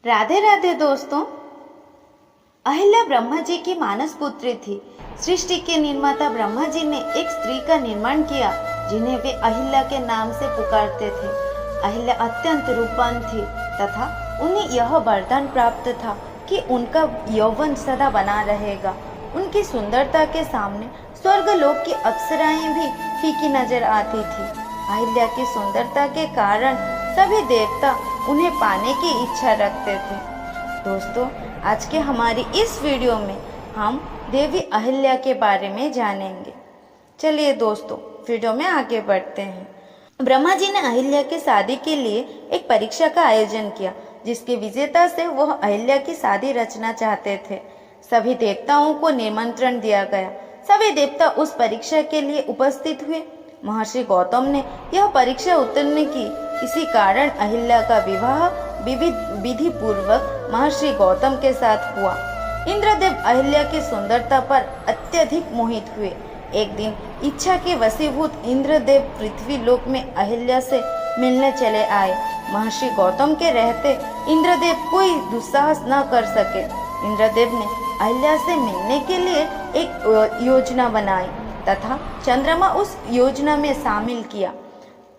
राधे राधे दोस्तों। अहिल्या ब्रह्मा जी की मानस पुत्री थी। सृष्टि के निर्माता ब्रह्मा जी ने एक स्त्री का निर्माण किया जिन्हें वे अहिल्या के नाम से पुकारते थे। अहिल्या अत्यंत रूपवान थी तथा उन्हें यह वरदान प्राप्त था कि उनका यौवन सदा बना रहेगा। उनकी सुंदरता के सामने स्वर्गलोक की अप्सराएं भी फीकी नजर आती थी। अहिल्या की सुंदरता के कारण सभी देवता उन्हें पाने की इच्छा रखते थे। दोस्तों, आज के हमारी इस वीडियो में हम देवी अहिल्या के बारे में जानेंगे। चलिए दोस्तों, वीडियो में आगे बढ़ते हैं। ब्रह्मा जी ने अहिल्या की शादी के लिए एक परीक्षा का आयोजन किया जिसके विजेता से वह अहिल्या की शादी रचना चाहते थे। सभी देवताओं को निमंत्रण दिया गया। सभी देवता उस परीक्षा के लिए उपस्थित हुए। महर्षि गौतम ने यह परीक्षा उत्तीर्ण की। इसी कारण अहिल्या का विवाह विधि पूर्वक महर्षि गौतम के साथ हुआ। इंद्रदेव अहिल्या की सुंदरता पर अत्यधिक मोहित हुए। एक दिन इच्छा के वशीभूत इंद्रदेव पृथ्वी लोक में अहिल्या से मिलने चले आए। महर्षि गौतम के रहते इंद्रदेव कोई दुस्साहस न कर सके। इंद्रदेव ने अहिल्या से मिलने के लिए एक योजना बनाई तथा चंद्रमा उस योजना में शामिल किया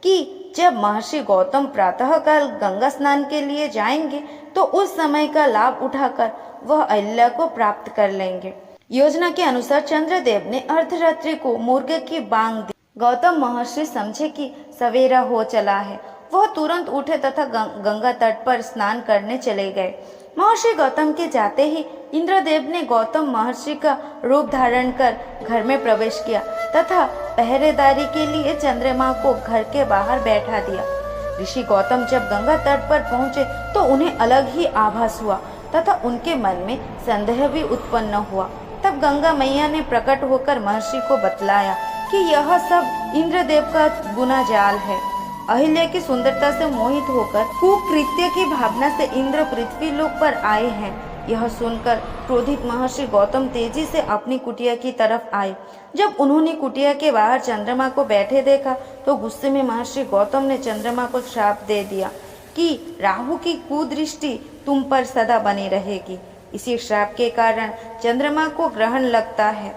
कि जब महर्षि गौतम प्रातःकाल गंगा स्नान के लिए जाएंगे तो उस समय का लाभ उठाकर वह अहिल्या को प्राप्त कर लेंगे। योजना के अनुसार चंद्रदेव ने अर्धरात्रि को मुर्गे की बांग दी। गौतम महर्षि समझे कि सवेरा हो चला है। वह तुरंत उठे तथा गंगा तट पर स्नान करने चले गए। महर्षि गौतम के जाते ही इंद्रदेव ने गौतम महर्षि का रूप धारण कर घर में प्रवेश किया तथा पहरेदारी के लिए चंद्रमा को घर के बाहर बैठा दिया। ऋषि गौतम जब गंगा तट पर पहुंचे तो उन्हें अलग ही आभास हुआ तथा उनके मन में संदेह भी उत्पन्न हुआ। तब गंगा मैया ने प्रकट होकर महर्षि को बतलाया कि यह सब इंद्रदेव का गुना जाल है। अहिल्या की सुंदरता से मोहित होकर कुकृत्य की भावना से इंद्र पृथ्वी लोक पर आए हैं। यह सुनकर क्रोधित महर्षि गौतम तेजी से अपनी कुटिया की तरफ आए। जब उन्होंने कुटिया के बाहर चंद्रमा को बैठे देखा तो गुस्से में महर्षि गौतम ने चंद्रमा को श्राप दे दिया कि राहु की कुदृष्टि तुम पर सदा बनी रहेगी। इसी श्राप के कारण चंद्रमा को ग्रहण लगता है।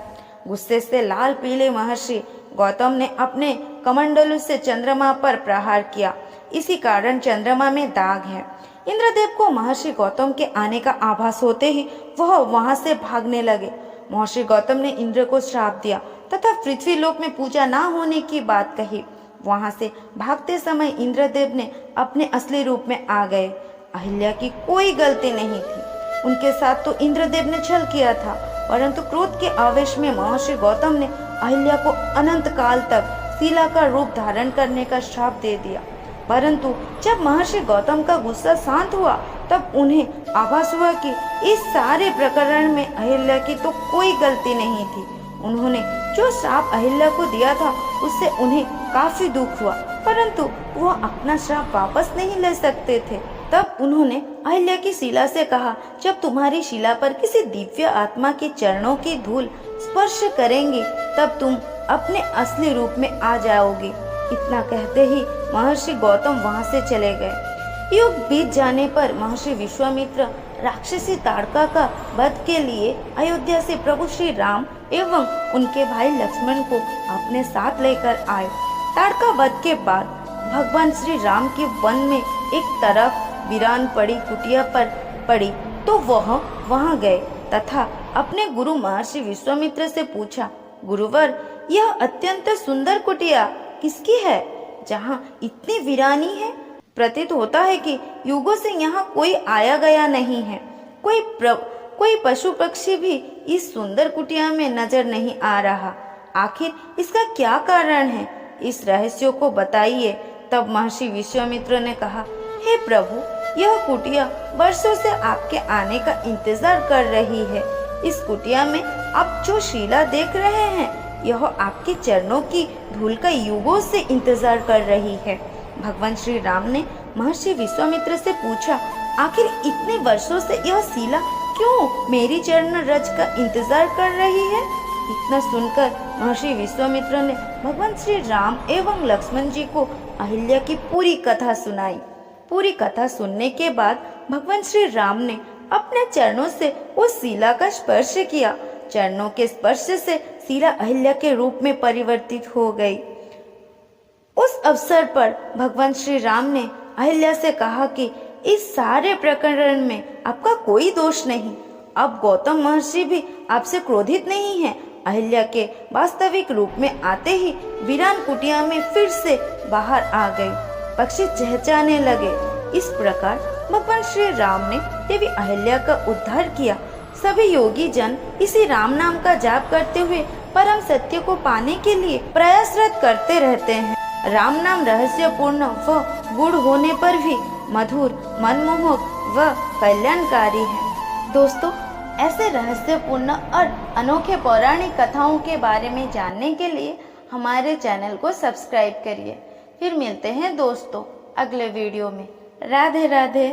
गुस्से से लाल पीले महर्षि गौतम ने अपने कमंडलू से चंद्रमा पर प्रहार किया। इसी कारण चंद्रमा में दाग है। इंद्रदेव को महर्षि गौतम के आने का आभास होते ही वह वहां से भागने लगे। महर्षि गौतम ने इंद्र को श्राप दिया तथा पृथ्वी लोक में पूजा न होने की बात कही। वहां से भागते समय इंद्रदेव ने अपने असली रूप में आ गए। अहिल्या की कोई गलती नहीं थी। उनके साथ तो इंद्रदेव ने छल किया था, परंतु क्रोध के आवेश में महर्षि गौतम ने अहिल्या को अनंत काल तक शिला का रूप धारण करने का श्राप दे दिया। परंतु जब महर्षि गौतम का गुस्सा शांत हुआ तब उन्हें आभास हुआ कि इस सारे प्रकरण में अहिल्या की तो कोई गलती नहीं थी। उन्होंने जो श्राप अहिल्या को दिया था उससे उन्हें काफी दुख हुआ, परंतु वह अपना श्राप वापस नहीं ले सकते थे। तब उन्होंने अहिल्या की शिला से कहा, जब तुम्हारी शिला पर किसी दिव्य आत्मा के चरणों की धूल स्पर्श करेंगी तब तुम अपने असली रूप में आ जाओगे। इतना कहते ही महर्षि गौतम वहां से चले गए। युग बीत जाने पर महर्षि विश्वामित्र राक्षसी ताड़का का वध के लिए अयोध्या से प्रभु श्री राम एवं उनके भाई लक्ष्मण को अपने साथ लेकर आए। ताड़का वध के बाद भगवान श्री राम के वन में एक तरफ वीरान पड़ी कुटिया पर पड़ी तो वह वहां गए तथा अपने गुरु महर्षि विश्वामित्र से पूछा, गुरुवर, यह अत्यंत सुंदर कुटिया किसकी है जहाँ इतनी वीरानी है? प्रतीत होता है कि युगों से यहाँ कोई आया गया नहीं है। कोई पशु पक्षी भी इस सुंदर कुटिया में नजर नहीं आ रहा। आखिर इसका क्या कारण है? इस रहस्य को बताइए। तब महर्षि विश्वामित्र ने कहा, हे प्रभु, यह कुटिया वर्षों से आपके आने का इंतजार कर रही है। इस कुटिया में आप जो शिला देख रहे हैं यह आपके चरणों की धूल का युगों से इंतजार कर रही है। भगवान श्री राम ने महर्षि विश्वामित्र से पूछा, आखिर इतने वर्षों से यह शिला क्यों मेरी चरण रज का इंतजार कर रही है? इतना सुनकर महर्षि विश्वामित्र ने भगवान श्री राम एवं लक्ष्मण जी को अहिल्या की पूरी कथा सुनाई। पूरी कथा सुनने के बाद भगवान श्री राम ने अपने चरणों से उस शिला का स्पर्श किया। चरणों के स्पर्श से शिला अहिल्या के रूप में परिवर्तित हो गई। उस अवसर पर भगवान श्री राम ने अहिल्या से कहा कि इस सारे प्रकरण में आपका कोई दोष नहीं। अब गौतम महर्षि भी आपसे क्रोधित नहीं है। अहिल्या के वास्तविक रूप में आते ही वीरान कुटिया में फिर से बाहर आ गई। पक्षी चहचहाने लगे। इस प्रकार भगवान श्री राम ने देवी अहिल्या का उद्धार किया। सभी योगी जन इसी राम नाम का जाप करते हुए परम सत्य को पाने के लिए प्रयासरत करते रहते हैं। राम नाम रहस्यपूर्ण व गूढ़ होने पर भी मधुर, मनमोहक व कल्याणकारी है। दोस्तों, ऐसे रहस्यपूर्ण और अनोखे पौराणिक कथाओं के बारे में जानने के लिए हमारे चैनल को सब्सक्राइब करिए। फिर मिलते हैं दोस्तों अगले वीडियो में। राधे राधे।